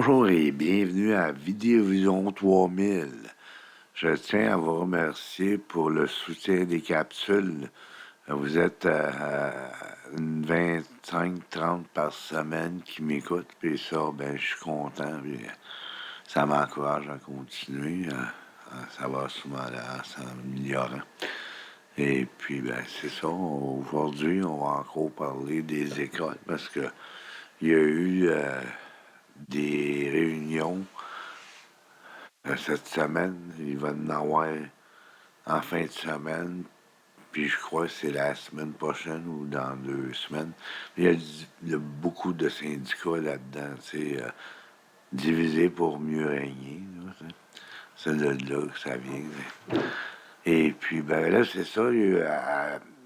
Bonjour et bienvenue à Vidéovision 3000. Je tiens à vous remercier pour le soutien des capsules. Vous êtes une 25-30 par semaine qui m'écoutent, puis ça, ben, je suis content, puis ça m'encourage à continuer. Ça va souvent là, s'améliorant. Et puis, ben, c'est ça. Aujourd'hui, on va encore parler des écoles parce que il y a eu des réunions cette semaine. Il va en avoir en fin de semaine. Puis je crois que c'est la semaine prochaine ou dans 2 semaines. Il y a beaucoup de syndicats là-dedans, divisé pour mieux régner. C'est de là que ça vient. Et puis, ben là, c'est ça. Il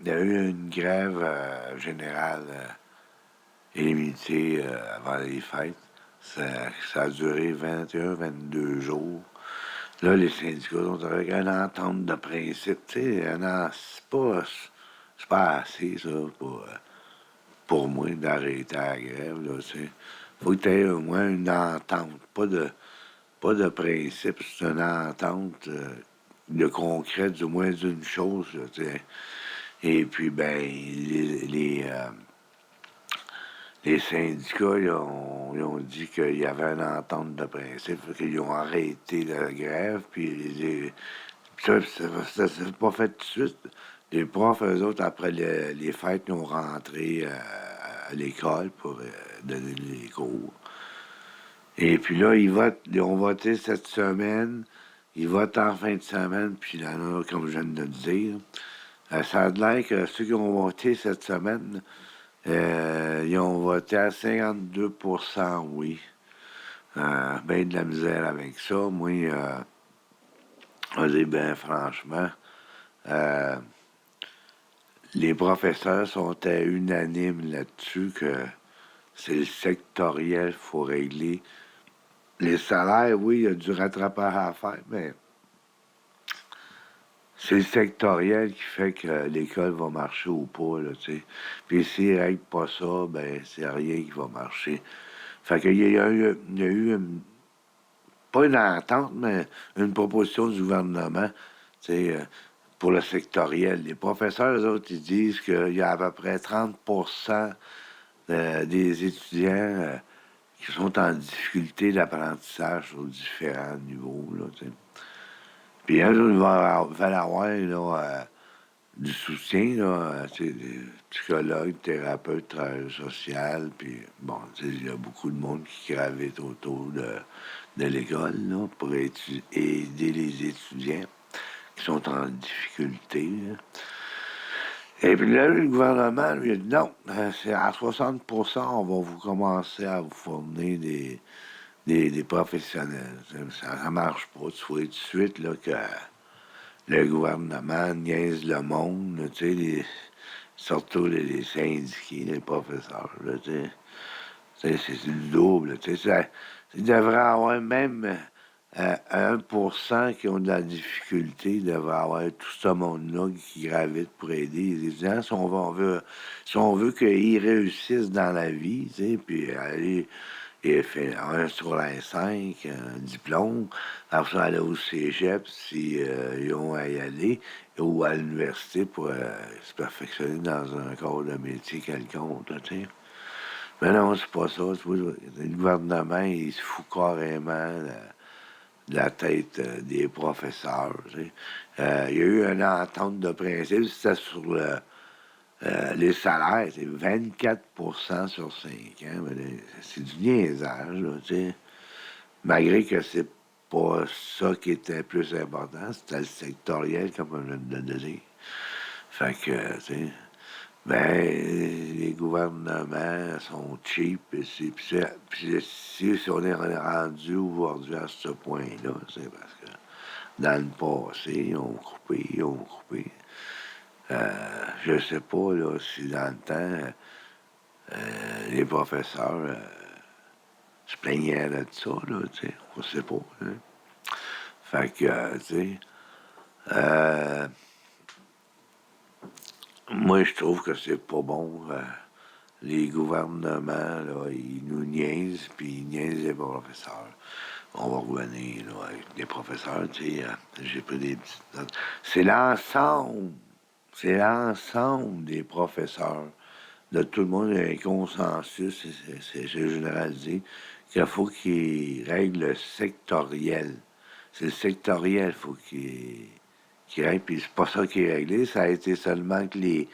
y a eu une grève générale illimitée avant les fêtes. Ça, ça a duré 21-22 jours. Là, les syndicats sont avec une entente de principe. Tu sais, c'est pas assez, ça, pour moi, d'arrêter la grève. Là, tu sais. Faut que tu aies au moins une entente. Pas de principe, c'est une entente de concret, du moins d'une chose. Là, tu sais. Et puis, ben, les syndicats, ils ont dit qu'il y avait une entente de principe, qu'ils ont arrêté la grève, puis ça s'est pas fait tout de suite. Les profs, eux autres, après les fêtes, ils ont rentré à l'école pour donner les cours. Et puis là, ils ont voté cette semaine, ils votent en fin de semaine, puis il y en a, comme je viens de le dire. Ça a l'air que ceux qui ont voté cette semaine, ils ont voté à 52% oui. Ben de la misère avec ça. Moi, on dit ben franchement, euh, les professeurs sont unanimes là-dessus que c'est le sectoriel qu'il faut régler. Les salaires, oui, il y a du rattrapage à faire, mais c'est le sectoriel qui fait que l'école va marcher ou pas, là, tu sais. Puis s'ils ne règlent pas ça, ben c'est rien qui va marcher. Fait qu'il y a eu pas une entente, mais une proposition du gouvernement, tu sais, pour le sectoriel. Les professeurs, eux autres, ils disent qu'il y a à peu près 30% des étudiants qui sont en difficulté d'apprentissage sur différents niveaux, là, tu sais. Puis un jour, il va avoir là, du soutien, là, tu sais, des psychologues, thérapeutes, travailleurs sociaux, puis bon, tu sais, il y a beaucoup de monde qui gravite autour de l'école, là, pour aider les étudiants qui sont en difficulté, là. Et puis là, le gouvernement lui a dit non, c'est à 60%, on va vous commencer à vous fournir des professionnels. Ça marche pas. Tu vois tout de suite là, que le gouvernement niaise le monde, là, tu sais, surtout les syndiqués, les professeurs. Là, tu sais. C'est du double. Tu sais, il devrait avoir même 1% qui ont de la difficulté, il devrait avoir tout ce monde-là qui gravite pour aider les étudiants. Si on veut qu'ils réussissent dans la vie, tu sais, puis aller et faire un sur les 5, un diplôme, après ça aller au cégep si ils ont à y aller, ou à l'université pour se perfectionner dans un corps de métier quelconque, là, tu sais. Mais non, c'est pas ça. Tu vois, le gouvernement, il se fout carrément de la tête des professeurs. Tu sais. Il y a eu une entente de principe, c'était sur les salaires, c'est 24% sur 5 ans. C'est du niaisage, là, tu sais. Malgré que c'est pas ça qui était plus important, c'était le sectoriel, comme on vient de le dire. Fait que, tu sais, ben, les gouvernements sont cheap, puis si on est rendu aujourd'hui à ce point-là, c'est parce que dans le passé, ils ont coupé. Je sais pas là, si dans le temps, les professeurs se plaignaient de ça, là, tu sais, on sait pas. Hein. Fait que, tu sais, moi, je trouve que c'est pas bon les gouvernements, là, ils nous niaisent, puis ils niaisent les professeurs. On va revenir là, avec des professeurs, tu sais, j'ai pris des petites notes. C'est l'ensemble des professeurs. De tout le monde, il y a un consensus, c'est généralisé, qu'il faut qu'ils règlent le sectoriel. C'est le sectoriel, il faut qu'il règle, puis c'est pas ça qui est réglé, ça a été seulement que les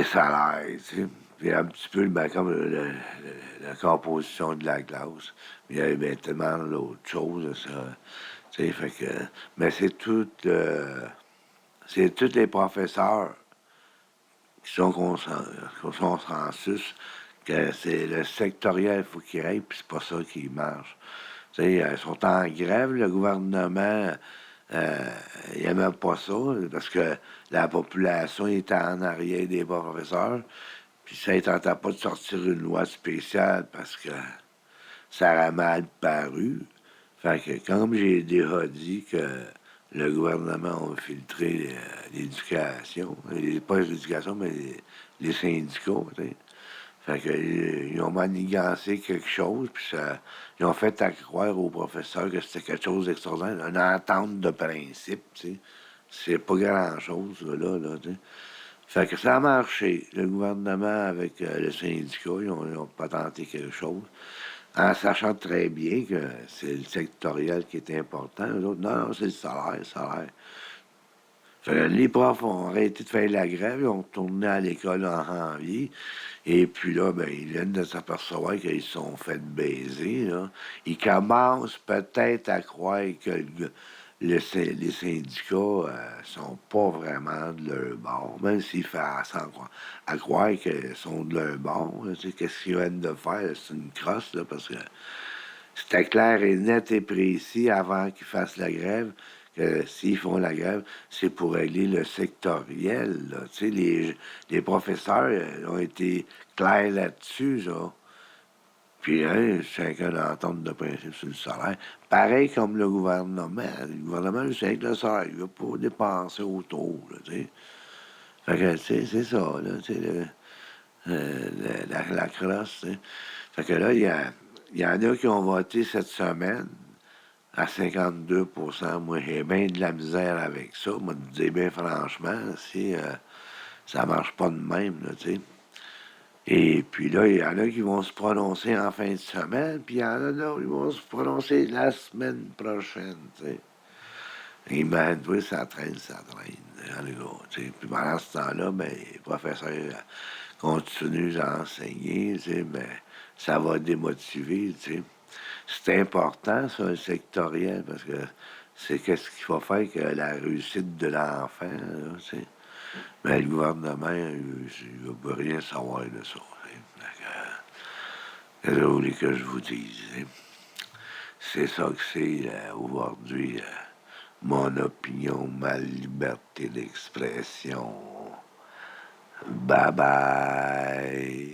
salaires, tu sais. Puis un petit peu, ben, comme la composition de la classe. Il y avait ben, tellement d'autres choses, ça. Tu sais, fait que. Mais c'est tous les professeurs qui sont consensus que c'est le sectoriel, il faut qu'il règle, puis c'est pas ça qui marche. Tu sais, ils sont en grève, le gouvernement, euh, il n'aimait pas ça, parce que la population était en arrière des professeurs, puis ça ne tentait pas de sortir une loi spéciale parce que ça aurait mal paru. Fait que, comme j'ai déjà dit que le gouvernement a filtré l'éducation, pas l'éducation, mais les syndicats, tu sais. Fait que, ils ont manigancé quelque chose, puis ça, ils ont fait à croire aux professeurs que c'était quelque chose d'extraordinaire, une entente de principe, tu sais. C'est pas grand-chose, là, tu sais. Fait que ça a marché. Le gouvernement avec le syndicat, ils ont pas tenté quelque chose, en sachant très bien que c'est le sectoriel qui est important. Eux autres, non, non, c'est le salaire, le salaire. Fait que les profs ont arrêté de faire la grève, ils ont retourné à l'école en janvier. Et puis là, ben, ils viennent de s'apercevoir qu'ils se sont fait baiser. Là. Ils commencent peut-être à croire que les syndicats sont pas vraiment de leur bord, même s'ils font à croire qu'ils sont de leur bord. Là, tu sais, qu'est-ce qu'ils viennent de faire? C'est une crosse, là, parce que c'était clair et net et précis avant qu'ils fassent la grève que s'ils font la grève, c'est pour régler le sectoriel. Là. Tu sais, les professeurs ont été clairs là-dessus, ça. Puis, hein, chacun d'entente de principe sur le salaire. Pareil comme le gouvernement. Le gouvernement, lui, c'est avec le salaire. Il ne veut pas dépenser autour, là, tu sais. Fait que, tu sais, c'est ça, là, tu sais, la crosse, tu sais. Fait que là, il y en a qui ont voté cette semaine à 52%. Moi, j'ai bien de la misère avec ça. Moi, je dis bien franchement, si ça marche pas de même, là, tu sais. Et puis là, il y en a qui vont se prononcer en fin de semaine, puis il y en a d'autres qui vont se prononcer la semaine prochaine, tu sais. Et ben, oui, ça traîne, en gros, tu sais. Puis pendant ce temps-là, ben, les professeurs continuent à enseigner, tu sais, mais ça va démotiver, tu sais. C'est important, ça, le sectoriel, parce que c'est qu'est-ce qu'il faut faire que la réussite de l'enfant, là, tu sais. Mais le gouvernement, il ne veut rien savoir de ça. Qu'est-ce que vous voulez que je vous dise? Hein? C'est ça que c'est aujourd'hui, mon opinion, ma liberté d'expression. Bye bye.